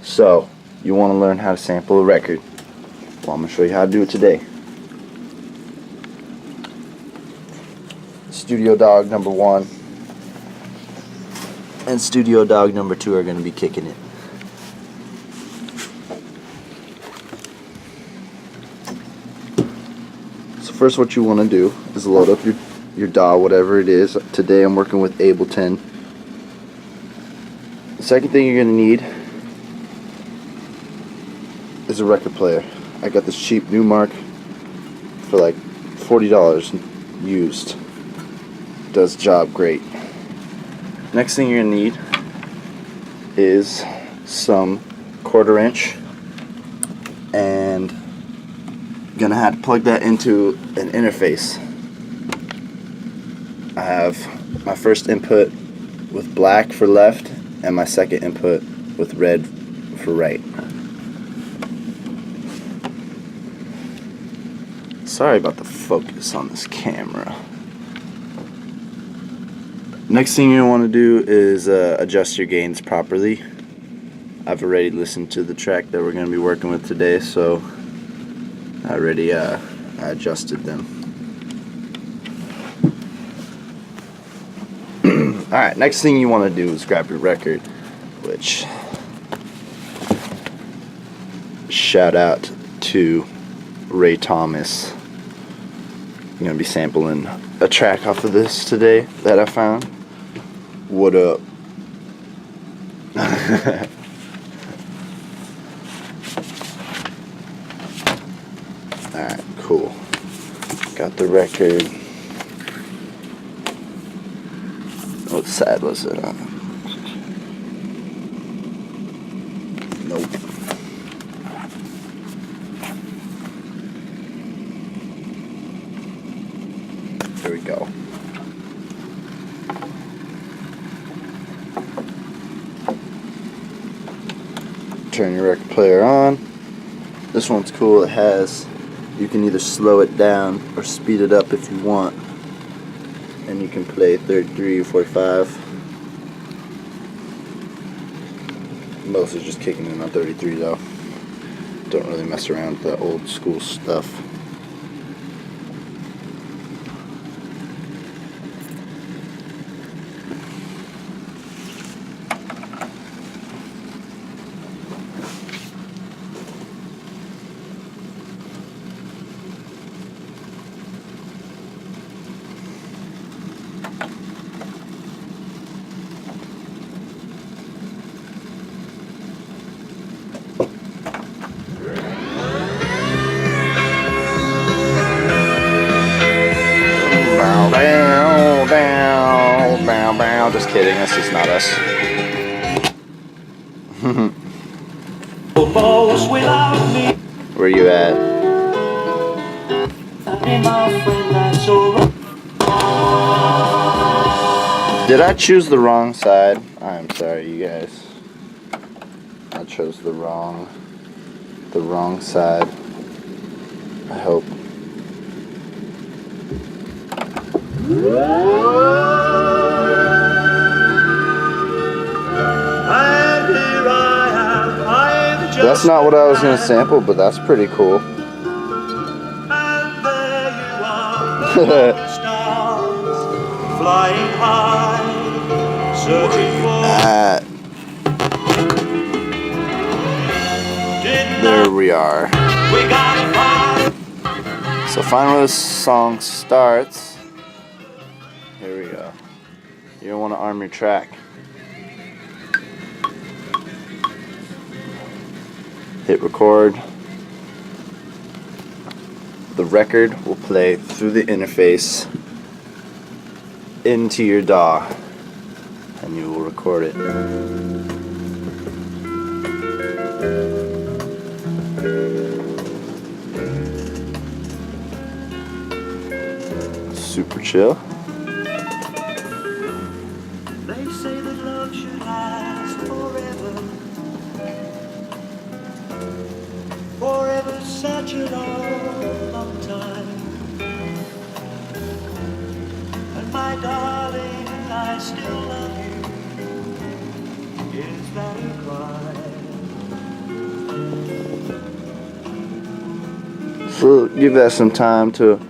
So, you want to learn how to sample a record. Well, I'm going to show you how to do it today. Studio Dog number 1 and Studio Dog number 2 are going to be kicking it. So first what you want to do is load up your DAW, whatever it is. Today I'm working with Ableton. The second thing you're going to need is a record player. I got this cheap Newmark for like $40 used. Does the job great. Next thing you're going to need is some 1/4 inch, and you're going to have to plug that into an interface. I have my first input with black for left and my second input with red for right. Sorry about the focus on this camera. Next thing you want to do is adjust your gains properly. I've already listened to the track that we're going to be working with today, so I already adjusted them. Alright, next thing you want to do is grab your record, which, shout out to Ray Thomas. I'm going to be sampling a track off of this today that I found. What up? Alright, cool. Got the record. What side was it on? Nope. There we go. Turn your record player on. This one's cool. It has, you can either slow it down or speed it up if you want, and you can play 33 or 45. Mostly just kicking in on 33 though. Don't really mess around with the old school stuff. Just kidding, that's just not us. Where you at? Did I choose the wrong side? I'm sorry, you guys. I chose the wrong side. I hope. That's not what I was going to sample, but that's pretty cool. There we are. So finally this song starts. Here we go. You don't want to arm your track. Hit record. The record will play through the interface into your DAW, and you will record it. Super chill. They say that love should last forever. Forever, such a long, long time. And my darling, I still love you. Is that a crime? We'll give that some time to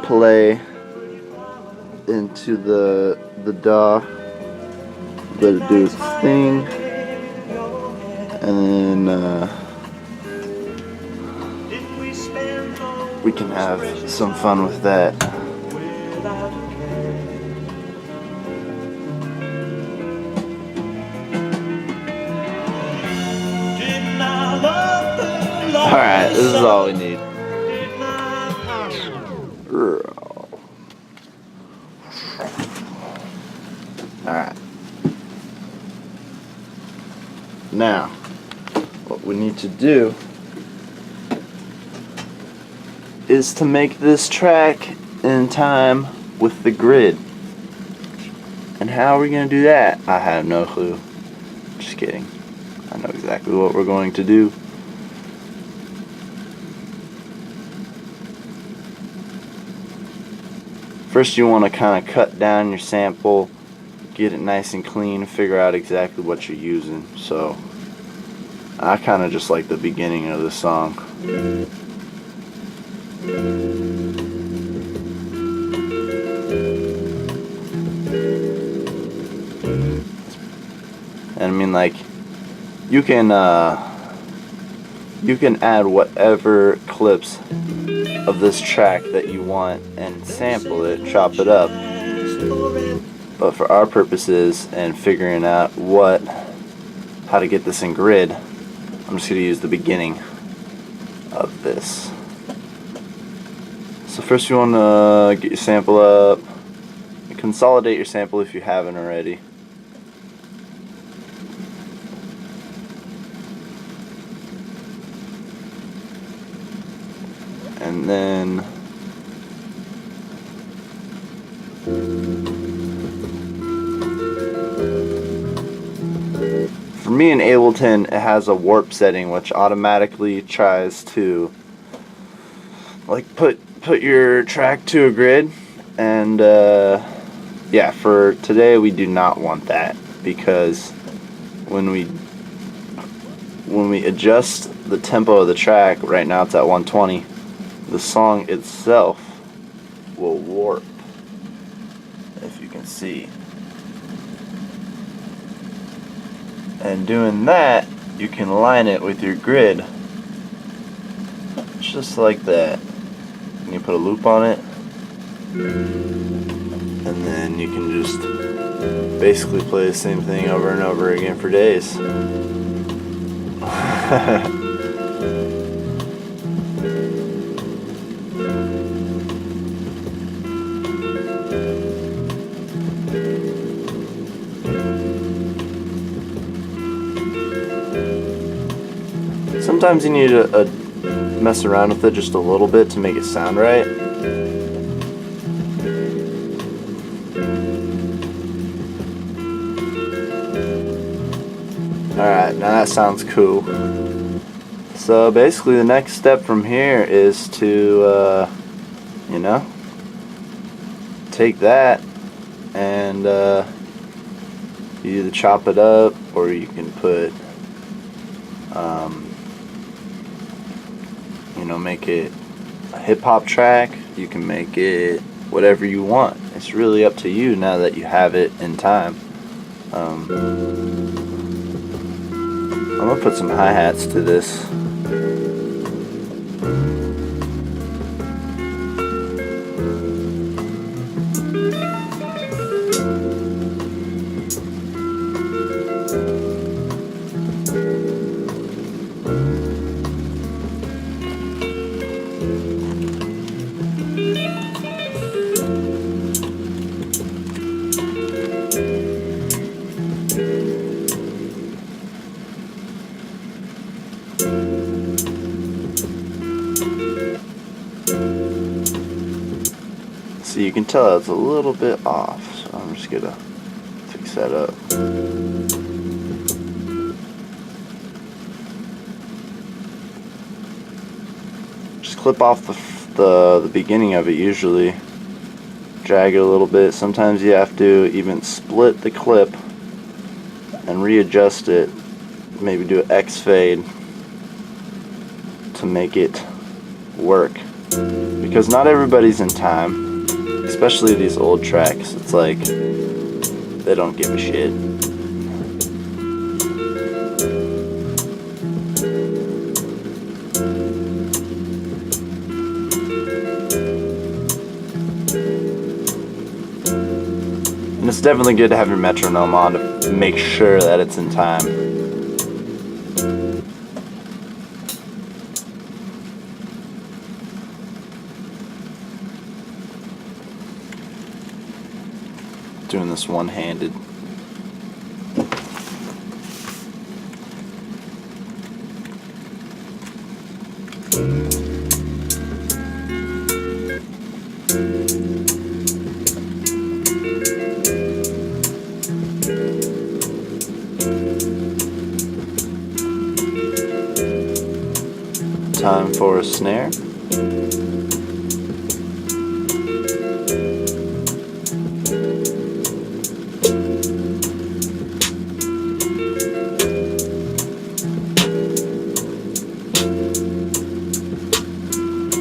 play into the DAW, let it do its thing, and then we can have some fun with that. Alright, this is all we need. Alright. Now, what we need to do is to make this track in time with the grid. And how are we going to do that? I have no clue. Just kidding. I know exactly what we're going to do. First you want to kind of cut down your sample, get it nice and clean, figure out exactly what you're using. So I kind of just like the beginning of the song. And I mean, like, you can add whatever clips of this track that you want and sample it, chop it up. But for our purposes and figuring out how to get this in grid, I'm just going to use the beginning of this. So first you want to get your sample up, consolidate your sample if you haven't already. And then for me in Ableton, it has a warp setting which automatically tries to like put your track to a grid, and yeah, for today we do not want that, because when we adjust the tempo of the track, right now it's at 120, the song itself will warp, if you can see. And doing that, you can line it with your grid, just like that. And you put a loop on it, and then you can just basically play the same thing over and over again for days. Sometimes you need to mess around with it just a little bit to make it sound right. Alright, now that sounds cool. So basically the next step from here is to, you know, take that and you either chop it up, or you can put, you know, make it a hip-hop track. You can make it whatever you want. It's really up to you now that you have it in time. I'm gonna put some hi-hats to this. So you can tell it's a little bit off, so I'm just gonna fix that up. Just clip off the beginning of it usually. Drag it a little bit. Sometimes you have to even split the clip and readjust it. Maybe do an X fade to make it work, because not everybody's in time, especially these old tracks. It's like they don't give a shit. And it's definitely good to have your metronome on to make sure that it's in time. Doing this one-handed. Time for a snare.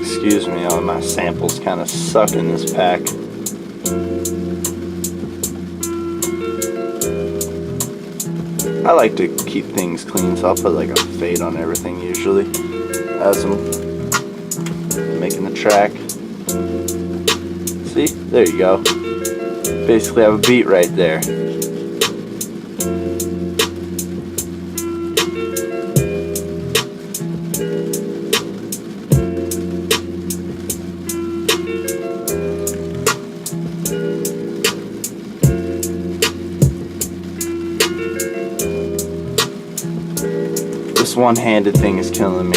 Excuse me, all my samples kind of suck in this pack. I like to keep things clean, so I'll put like a fade on everything usually as I'm making the track. See? There you go. Basically have a beat right there. This one-handed thing is killing me.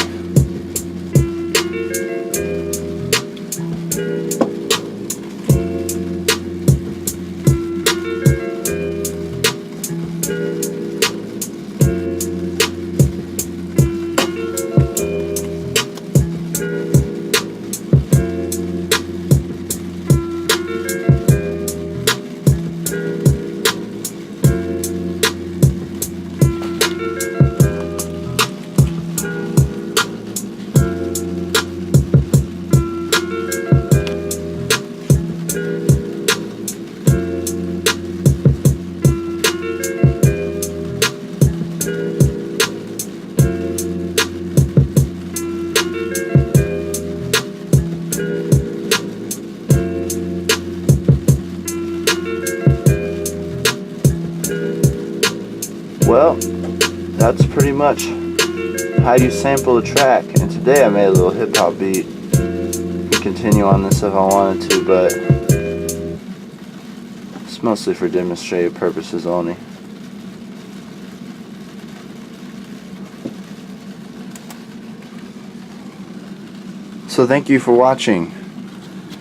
Well, that's pretty much how you sample a track. And today I made a little hip hop beat. I can continue on this if I wanted to, but it's mostly for demonstrative purposes only. So thank you for watching,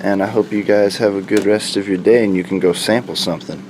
and I hope you guys have a good rest of your day and you can go sample something.